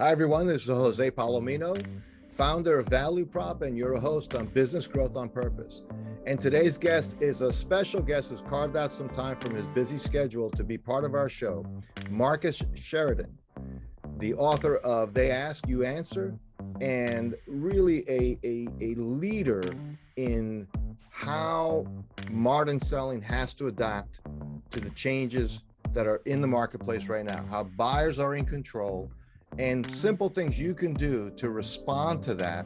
Hi, everyone. This is Jose Palomino, founder of Valueprop and your host on Business Growth on Purpose. And today's guest is a special guest who's carved out some time from his busy schedule to be part of our show, Marcus Sheridan, the author of They Ask, You Answer, and really a leader in how modern selling has to adapt to the changes that are in the marketplace right now, how buyers are in control, and simple things you can do to respond to that.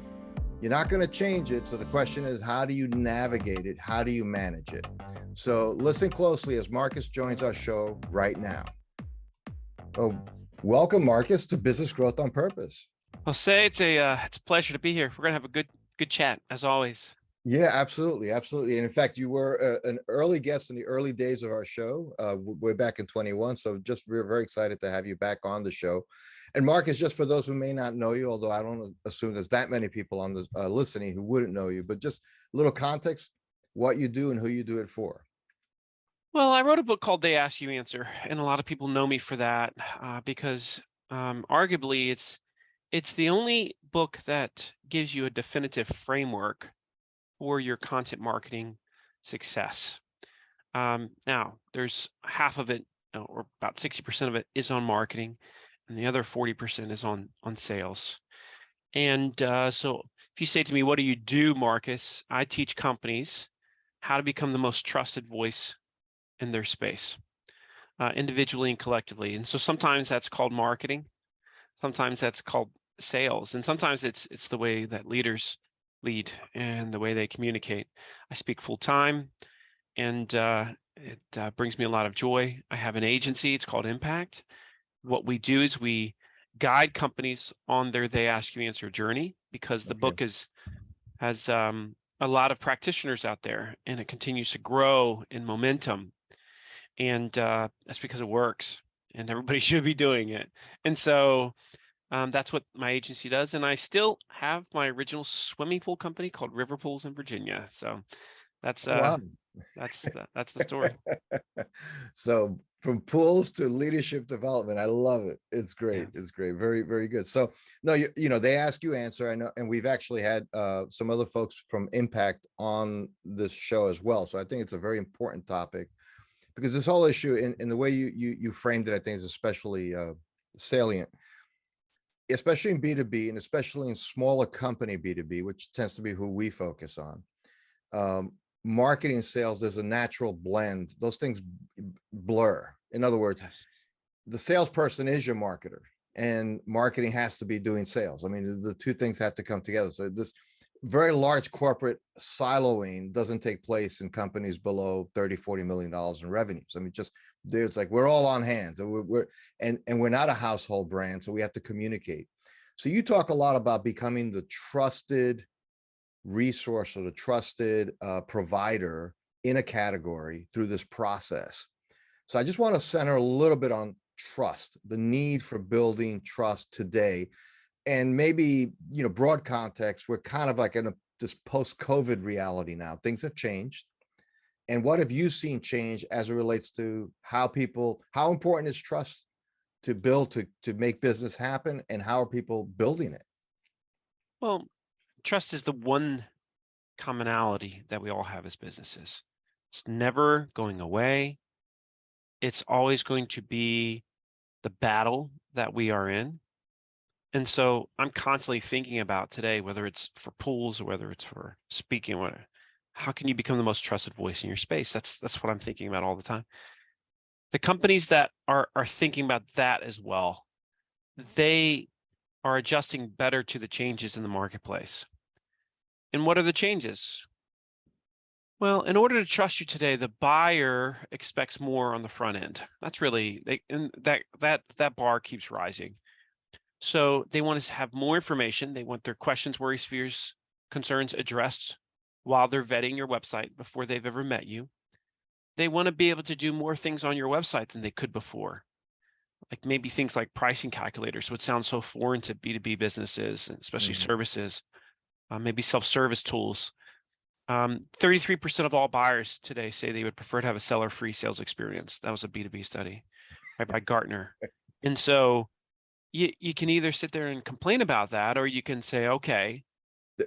You're not going to change it. So the question is, how do you navigate it? How do you manage it? So listen closely as Marcus joins our show right now. Oh, welcome, Marcus, to Business Growth on Purpose. Jose, it's a pleasure to be here. We're going to have a good chat as always. Yeah, absolutely. Absolutely. And in fact, you were an early guest in the early days of our show, way back in 21. So we're very excited to have you back on the show. And Marcus, just for those who may not know you, although I don't assume there's that many people on the listening who wouldn't know you, but just a little context, what you do and who you do it for. Well, I wrote a book called They Ask, You Answer, and a lot of people know me for that because arguably it's the only book that gives you a definitive framework for your content marketing success. Now, there's half of it, or about 60% of it, is on marketing, and the other 40% is on sales. And so if you say to me, what do you do, Marcus? I teach companies how to become the most trusted voice in their space, individually and collectively. And so sometimes that's called marketing, sometimes that's called sales, and sometimes it's the way that leaders lead and the way they communicate. I speak full time, and it brings me a lot of joy. I have an agency, it's called Impact. What we do is we guide companies on their They Ask, You Answer journey, because the book has a lot of practitioners out there, and it continues to grow in momentum. And that's because it works, and everybody should be doing it. And so that's what my agency does. And I still have my original swimming pool company called River Pools in Virginia. So that's Wow. that's the story. So from pools to leadership development, I love it. It's great. Yeah. It's great. Very, very good. So no, you know, They Ask, You Answer. I know, and we've actually had some other folks from Impact on this show as well. So I think it's a very important topic, because this whole issue in the way you framed it, I think is especially salient, especially in B2B and especially in smaller company B2B, which tends to be who we focus on. Marketing and sales, there's a natural blend. Those things blur. In other words, Yes. the salesperson is your marketer, and marketing has to be doing sales. I mean, the two things have to come together. So this very large corporate siloing doesn't take place in companies below 30, $40 million in revenues. I mean, just it's like we're all on hands, and we're not a household brand, so we have to communicate. So you talk a lot about becoming the trusted resource or the trusted provider in a category through this process. So I just want to center a little bit on trust, the need for building trust today. And maybe, you know, broad context, we're kind of like in this post-COVID reality now. Things have changed. And what have you seen change as it relates to how important is trust to build, to make business happen, and how are people building it? Well, trust is the one commonality that we all have as businesses. It's never going away. It's always going to be the battle that we are in. And so I'm constantly thinking about today, whether it's for pools or whether it's for speaking, how can you become the most trusted voice in your space? That's what I'm thinking about all the time. The companies that are thinking about that as well, they are adjusting better to the changes in the marketplace. And what are the changes? Well, in order to trust you today, the buyer expects more on the front end. That's really and that bar keeps rising. So they want to have more information. They want their questions, worries, fears, concerns addressed while they're vetting your website before they've ever met you. They want to be able to do more things on your website than they could before, like maybe things like pricing calculators, which sounds so foreign to B2B businesses, especially services, maybe self-service tools. 33% of all buyers today say they would prefer to have a seller-free sales experience. That was a B2B study by Gartner. And so you can either sit there and complain about that, or you can say, okay,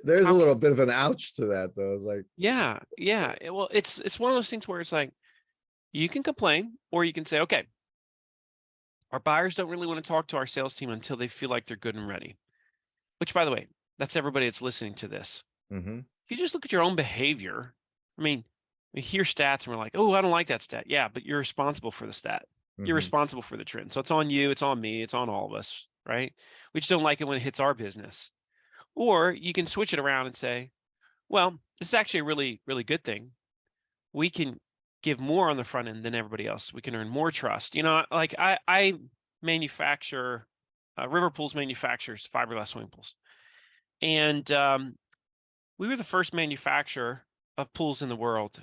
There's how a can, little bit of an ouch to that, though. It's like, yeah, yeah. Well, it's one of those things where it's like you can complain, or you can say, okay, our buyers don't really want to talk to our sales team until they feel like they're good and ready. Which, by the way, that's everybody that's listening to this. mm-hmm, If you just look at your own behavior, I mean, we hear stats and we're like, oh, I don't like that stat. Yeah, but you're responsible for the stat. You're mm-hmm. responsible for the trend. So it's on you, it's on me, it's on all of us, right? We just don't like it when it hits our business. Or you can switch it around and say, well, this is actually a really, really good thing. We can give more on the front end than everybody else. We can earn more trust. Like I manufacture, River Pools manufactures fiberglass swimming pools. And we were the first manufacturer of pools in the world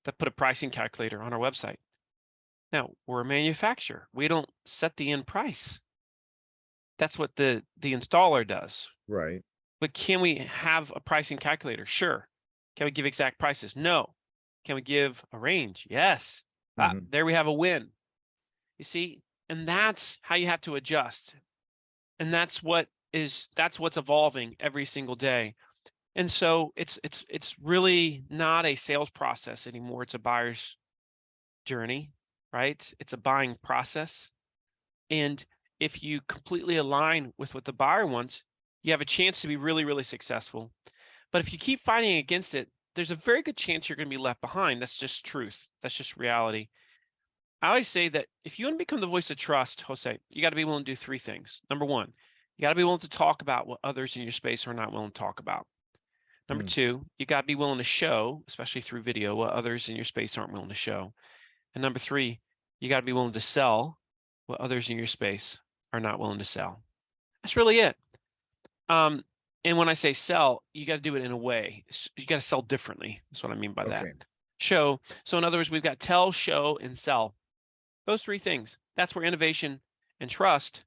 that put a pricing calculator on our website. Now, we're a manufacturer. We don't set the end price. That's what the installer does. Right. But can we have a pricing calculator? Sure. Can we give exact prices? No. Can we give a range? Yes. Mm-hmm. There we have a win. You see, and that's how you have to adjust. And that's what's evolving every single day. And so it's really not a sales process anymore. It's a buyer's journey, right? It's a buying process. And if you completely align with what the buyer wants, you have a chance to be really, really successful. But if you keep fighting against it, there's a very good chance you're going to be left behind. That's just truth. That's just reality. I always say that if you want to become the voice of trust, Jose, you got to be willing to do three things. Number one, you got to be willing to talk about what others in your space are not willing to talk about. Number two, you got to be willing to show, especially through video, what others in your space aren't willing to show. And number three, you got to be willing to sell what others in your space are not willing to sell. That's really it. And when I say sell, you got to do it in a way. You got to sell differently. That's what I mean by that. Okay. Show. So in other words, we've got tell, show, and sell. Those three things. That's where innovation and trust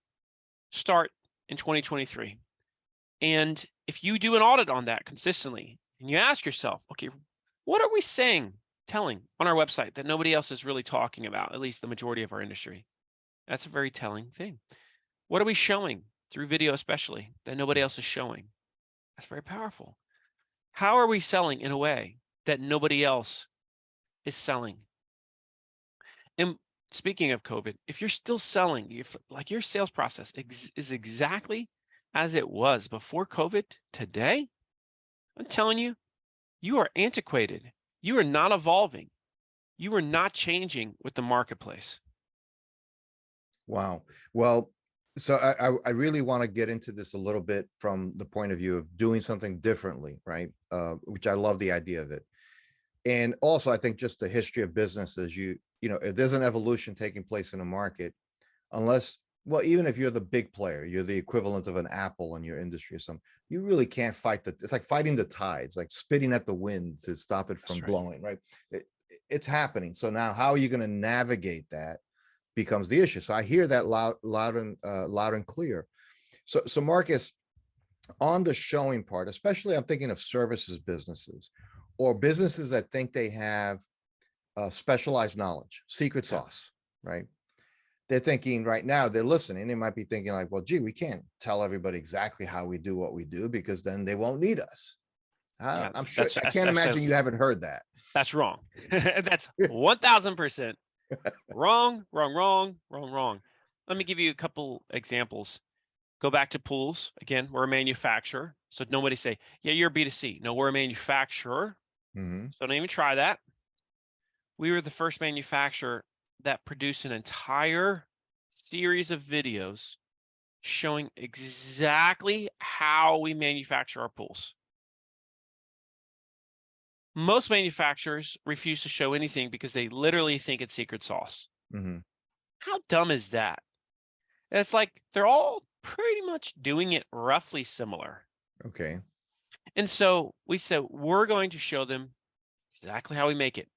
start in 2023. And if you do an audit on that consistently and you ask yourself, okay, what are we telling on our website that nobody else is really talking about, at least the majority of our industry? That's a very telling thing. What are we showing through video, especially, that nobody else is showing? That's very powerful. How are we selling in a way that nobody else is selling? And speaking of COVID, if you're still selling, if like your sales process is exactly as it was before COVID today, I'm telling you, you are antiquated. You are not evolving. You are not changing with the marketplace. Wow. Well, so I really want to get into this a little bit from the point of view of doing something differently, right? Which I love the idea of it. And also, I think just the history of businesses, if there's an evolution taking place in a market, unless, well, even if you're the big player, you're the equivalent of an Apple in your industry or something, you really can't it's like fighting the tides, like spitting at the wind to stop it from blowing, right? It's happening. So now how are you going to navigate that becomes the issue. So I hear that loud and clear. So Marcus, on the showing part, especially I'm thinking of services businesses or businesses that think they have specialized knowledge, secret sauce, right? They're thinking right now, they're listening. They might be thinking like, well, gee, we can't tell everybody exactly how we do what we do because then they won't need us. Yeah, I'm sure I can't imagine you haven't heard that. That's wrong. That's 1000% wrong, wrong, wrong, wrong, wrong. Let me give you a couple examples. Go back to pools. Again, we're a manufacturer. So nobody say, yeah, you're a B2C. No, we're a manufacturer. Mm-hmm. So don't even try that. We were the first manufacturer that produced an entire series of videos showing exactly how we manufacture our pools. Most manufacturers refuse to show anything because they literally think it's secret sauce. Mm-hmm. How dumb is that? It's like they're all pretty much doing it roughly similar. Okay. And so we said, we're going to show them exactly how we make it.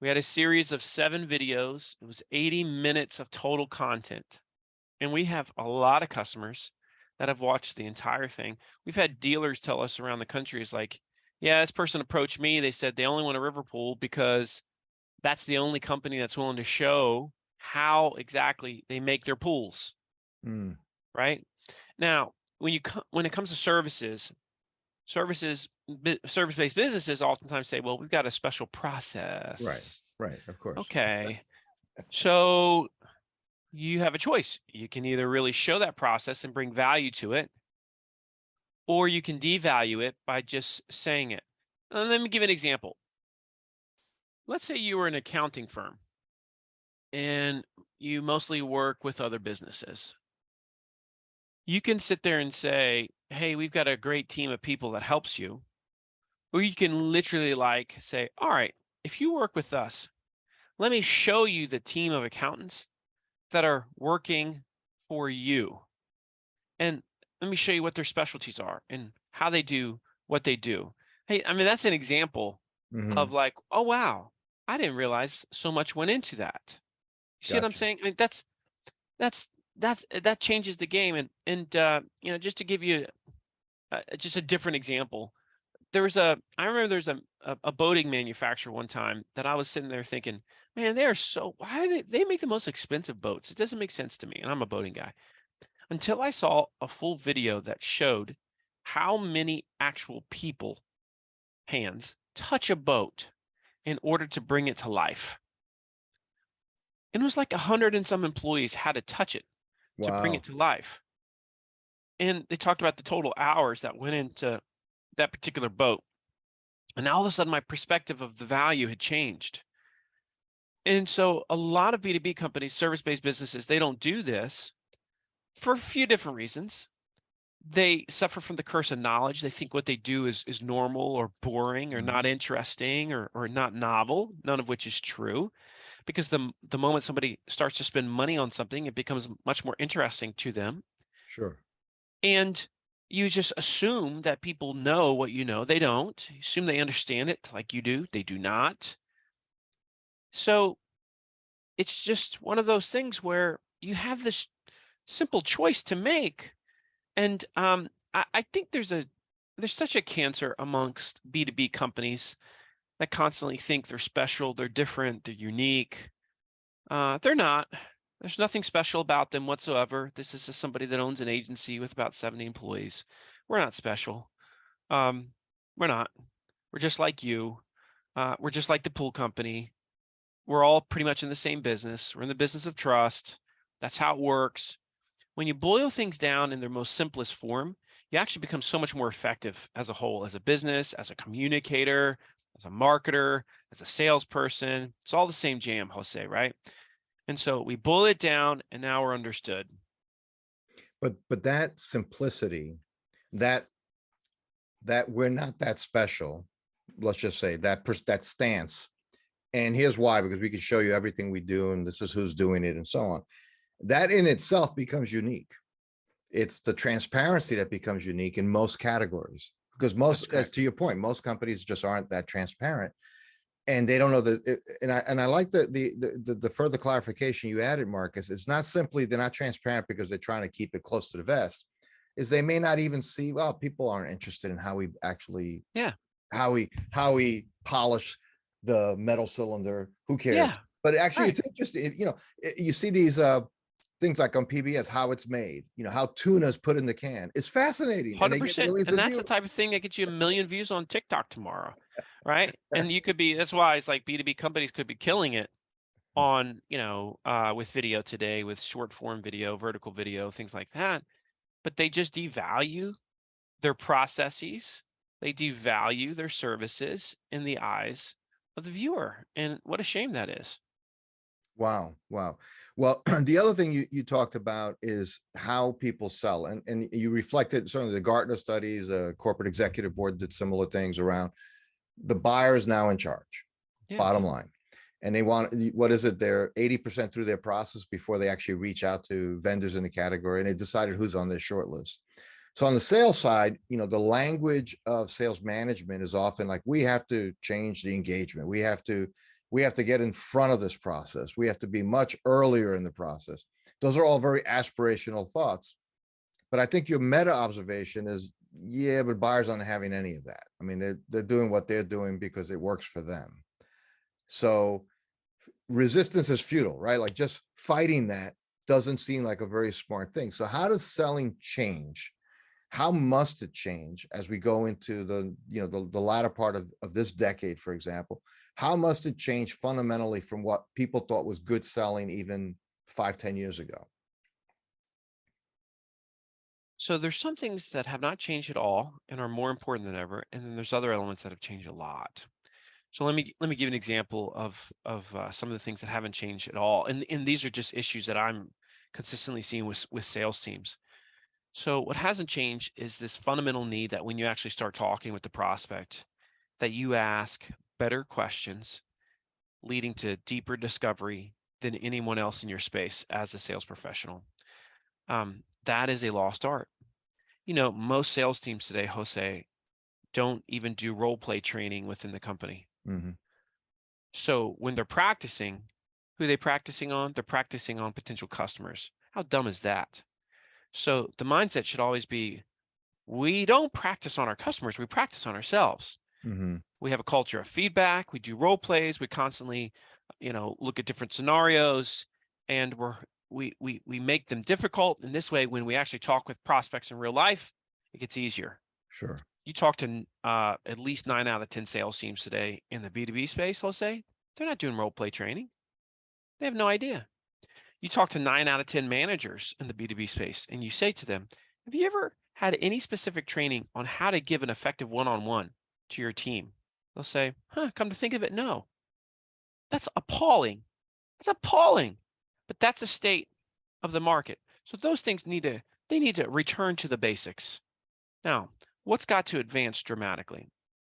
We had a series of 7 videos. It was 80 minutes of total content. And we have a lot of customers that have watched the entire thing. We've had dealers tell us around the country is like, yeah, this person approached me. They said they only want a river pool because that's the only company that's willing to show how exactly they make their pools. Mm. right? Now, when it comes to service-based businesses oftentimes say, well, we've got a special Right. process. Right. Of course. Okay. So you have a choice. You can either really show that process and bring value to it, or you can devalue it by just saying it. Let me give an example. Let's say you were an accounting firm and you mostly work with other businesses. You can sit there and say, hey, we've got a great team of people that helps you. Or you can literally like say, all right, if you work with us, let me show you the team of accountants that are working for you. And let me show you what their specialties are and how they do what they do. Hey, I mean, that's an example Hmm. of like, oh, wow, I didn't realize so much went into that. You see what I'm Gotcha. saying? I mean, that's that changes the game. And you know, just to give you just a different example, I remember there's a boating manufacturer one time that I was sitting there thinking, man, they are so, why do they make the most expensive boats? It doesn't make sense to me. And I'm a boating guy until I saw a full video that showed how many actual people hands touch a boat in order to bring it to life. And it was like 100 and some employees had to touch it to bring it Wow. to life. And they talked about the total hours that went into that particular boat. And now all of a sudden, my perspective of the value had changed. And so a lot of B2B companies, service-based businesses, they don't do this for a few different reasons. They suffer from the curse of knowledge. They think what they do is normal or boring or not Mhm. interesting or not novel, none of which is true. Because the moment somebody starts to spend money on something, it becomes much more interesting to them. Sure. And you just assume that people know what you know. They don't. You assume they understand it like you do. They do not. So it's just one of those things where you have this simple choice to make. And I think there's such a cancer amongst B2B companies that constantly think they're special, they're different, they're unique. They're not. There's nothing special about them whatsoever. This is just somebody that owns an agency with about 70 employees. We're not special. Um, we're not. We're just like you. We're just like the pool company. We're all pretty much in the same business. We're in the business of trust. That's how it works. When you boil things down in their most simplest form, you actually become so much more effective as a whole, as a business, as a communicator, as a marketer, as a salesperson. It's all the same jam, Jose, right? And so we boil it down and now we're understood. But that simplicity, that that we're not that special, let's just say that stance. And here's why, because we can show you everything we do, and this is who's doing it, and so on. That in itself becomes unique. It's the transparency that becomes unique in most categories, because That's to correct. your point, most companies just aren't that transparent, and they don't know that. And I like the further clarification you added, Marcus. It's not simply they're not transparent because they're trying to keep it close to the vest. Is they may not even see, well, people aren't interested in how we actually Yeah. how we polish the metal cylinder. Who cares? Yeah. But actually, Right. it's interesting. You see these things like on PBS, how it's made. How tuna is put in the can. It's fascinating, and they get 100%. millions And of that's the views. type of thing that gets you a million views on TikTok tomorrow. Right. And that's why it's like B2B companies could be killing it on, with video today, with short form video, vertical video, things like that. But they just devalue their processes. They devalue their services in the eyes of the viewer. And what a shame that is. Wow, wow. Well, the other thing you talked about is how people sell, and you reflected certainly the Gartner studies. Corporate executive board did similar things around the buyer is now in charge. Yeah. Bottom line, and they want, what is it? They're 80% through their process before they actually reach out to vendors in the category, and they decided who's on their short list. So on the sales side, the language of sales management is often like, we have to change the engagement. We have to get in front of this process. We have to be much earlier in the process. Those are all very aspirational thoughts. But I think your meta observation is, yeah, but buyers aren't having any of that. I mean, they're doing what they're doing because it works for them. So resistance is futile, right? Like just fighting that doesn't seem like a very smart thing. So how does selling change? How must it change as we go into the, the latter part of this decade, for example? How must it change fundamentally from what people thought was good selling even 5, 10 years ago? So there's some things that have not changed at all and are more important than ever, and then there's other elements that have changed a lot. So let me give an example of some of the things that haven't changed at all, and these are just issues that I'm consistently seeing with sales teams. So what hasn't changed is this fundamental need that when you actually start talking with the prospect, that you ask better questions, leading to deeper discovery than anyone else in your space as a sales professional. That is a lost art. Most sales teams today, Jose, don't even do role play training within the company. Mm-hmm. So when they're practicing, who are they practicing on? They're practicing on potential customers. How dumb is that? So the mindset should always be, we don't practice on our customers, we practice on ourselves. Mm-hmm. We have a culture of feedback, we do role plays, we constantly, look at different scenarios, and we make them difficult. And this way, when we actually talk with prospects in real life, it gets easier. Sure. You talk to at least 9 out of 10 sales teams today in the B2B space, let's say, they're not doing role play training. They have no idea. You talk to 9 out of 10 managers in the B2B space, and you say to them, have you ever had any specific training on how to give an effective one-on-one to your team? They'll say, come to think of it, no. That's appalling. That's appalling. But that's the state of the market. So those things need to return to the basics. Now, what's got to advance dramatically?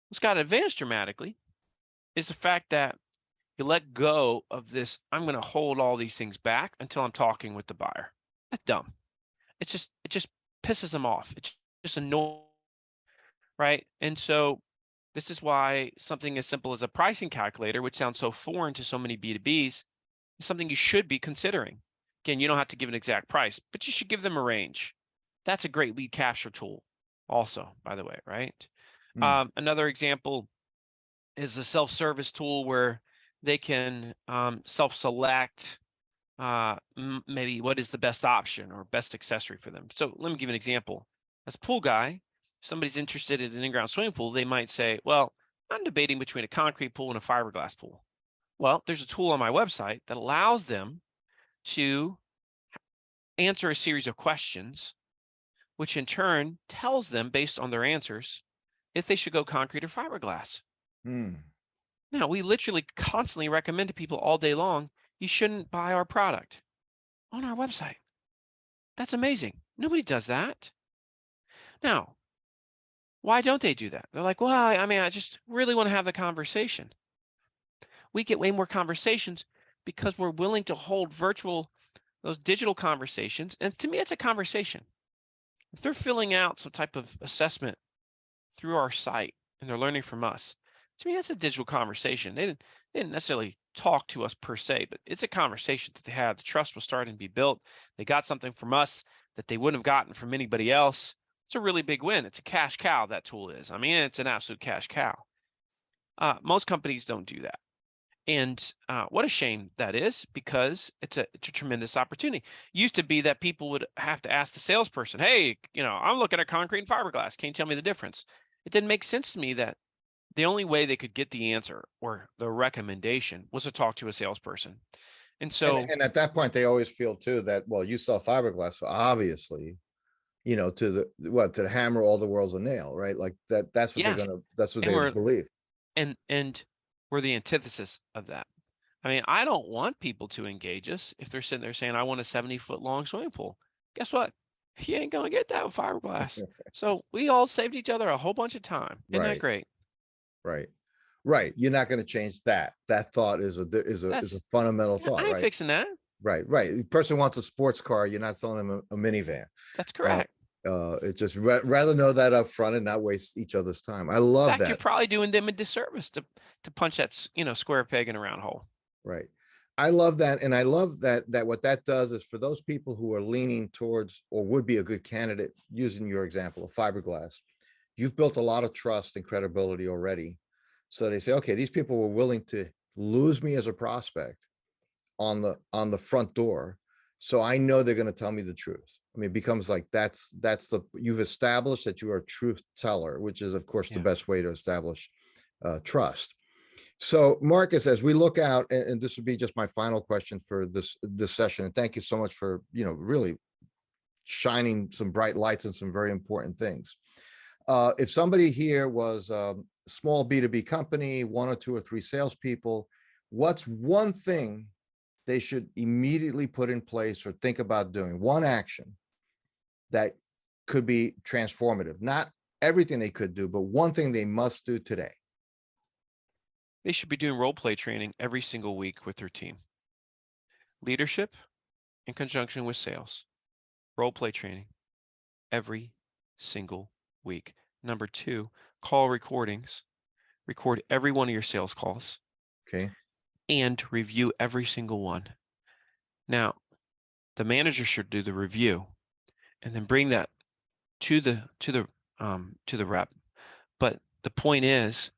What's got to advance dramatically is the fact that you let go of this, I'm going to hold all these things back until I'm talking with the buyer. That's dumb. It just pisses them off. It's just annoying, right? And so this is why something as simple as a pricing calculator, which sounds so foreign to so many B2Bs, is something you should be considering. Again, you don't have to give an exact price, but you should give them a range. That's a great lead capture tool also, by the way, right? Another example is a self-service tool where they can self-select maybe what is the best option or best accessory for them. So let me give an example. As a pool guy, if somebody's interested in an in-ground swimming pool, they might say, well, I'm debating between a concrete pool and a fiberglass pool. Well, there's a tool on my website that allows them to answer a series of questions, which in turn tells them, based on their answers, if they should go concrete or fiberglass. Now, we literally constantly recommend to people all day long, you shouldn't buy our product on our website. That's amazing. Nobody does that. Now, why don't they do that? They're like, well, I just really want to have the conversation. We get way more conversations because we're willing to hold those digital conversations. And to me, it's a conversation. If they're filling out some type of assessment through our site and they're learning from us, to me, that's a digital conversation. They didn't necessarily talk to us per se, but it's a conversation that they had. The trust was starting to be built. They got something from us that they wouldn't have gotten from anybody else. It's a really big win. It's a cash cow, that tool is. It's an absolute cash cow. Most companies don't do that. And what a shame that is, because it's a tremendous opportunity. Used to be that people would have to ask the salesperson, hey, I'm looking at concrete and fiberglass. Can you tell me the difference? It didn't make sense to me that the only way they could get the answer or the recommendation was to talk to a salesperson. And so, and at that point, they always feel too that, well, you sell fiberglass, so obviously, to the hammer all the world's a nail, right? Like that's what that's what they believe. And we're the antithesis of that. I don't want people to engage us if they're sitting there saying, I want a 70-foot long swimming pool. Guess what? You ain't going to get that with fiberglass. So we all saved each other a whole bunch of time. Isn't that great? Right. You're not going to change that. That thought is a fundamental thought. I ain't fixing that. Right. The person wants a sports car. You're not selling them a minivan. That's correct. It's just rather know that up front and not waste each other's time. I love that. You're probably doing them a disservice to punch that square peg in a round hole. Right. I love that, and I love that what that does is for those people who are leaning towards or would be a good candidate, using your example of fiberglass, you've built a lot of trust and credibility already. So they say, okay, these people were willing to lose me as a prospect on the front door So I know they're going to tell me the truth. I mean, it becomes like you've established that you are a truth teller, which is, of course, the best way to establish trust. So, Marcus, as we look out, and this would be just my final question for this session, and thank you so much for really shining some bright lights on some very important things. If somebody here was a small B2B company, 1 or 2 or 3 salespeople, what's one thing they should immediately put in place or think about doing? One action that could be transformative, not everything they could do, but one thing they must do today. They should be doing role play training every single week with their team. Leadership in conjunction with sales. Role play training every single week. Number 2, call recordings. Record every one of your sales calls. Okay. And review every single one. Now, the manager should do the review and then bring that to the rep. But the point is,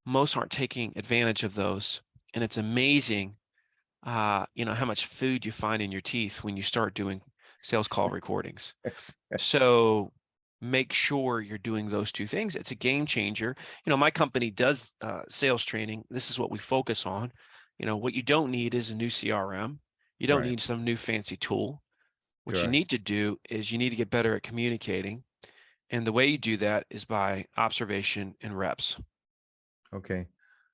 most aren't taking advantage of those, and it's amazing, how much food you find in your teeth when you start doing sales call recordings. So make sure you're doing those 2 things. It's a game changer. My company does sales training. This is what we focus on. What you don't need is a new CRM. You don't need some new fancy tool. What you need to do is you need to get better at communicating. And the way you do that is by observation and reps. Okay.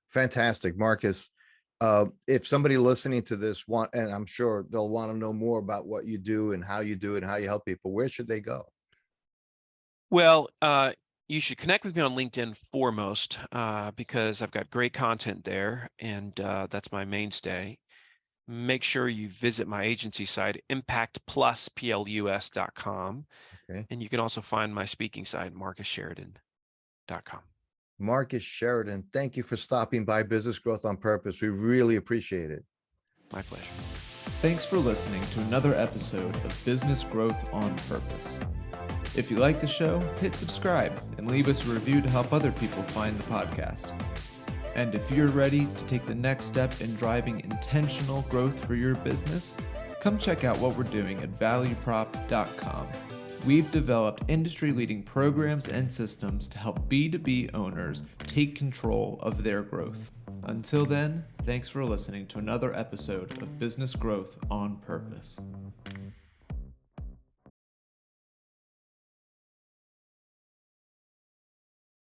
Fantastic. Marcus, if somebody listening to this and I'm sure they'll want to know more about what you do and how you do it and how you help people, where should they go? Well, you should connect with me on LinkedIn foremost, because I've got great content there, and that's my mainstay. Make sure you visit my agency site, impactplusplus.com. Okay. And you can also find my speaking site, marcussheridan.com. Marcus Sheridan, thank you for stopping by Business Growth on Purpose. We really appreciate it. My pleasure. Thanks for listening to another episode of Business Growth on Purpose. If you like the show, hit subscribe and leave us a review to help other people find the podcast. And if you're ready to take the next step in driving intentional growth for your business, come check out what we're doing at Valueprop.com. We've developed industry-leading programs and systems to help B2B owners take control of their growth. Until then, thanks for listening to another episode of Business Growth on Purpose.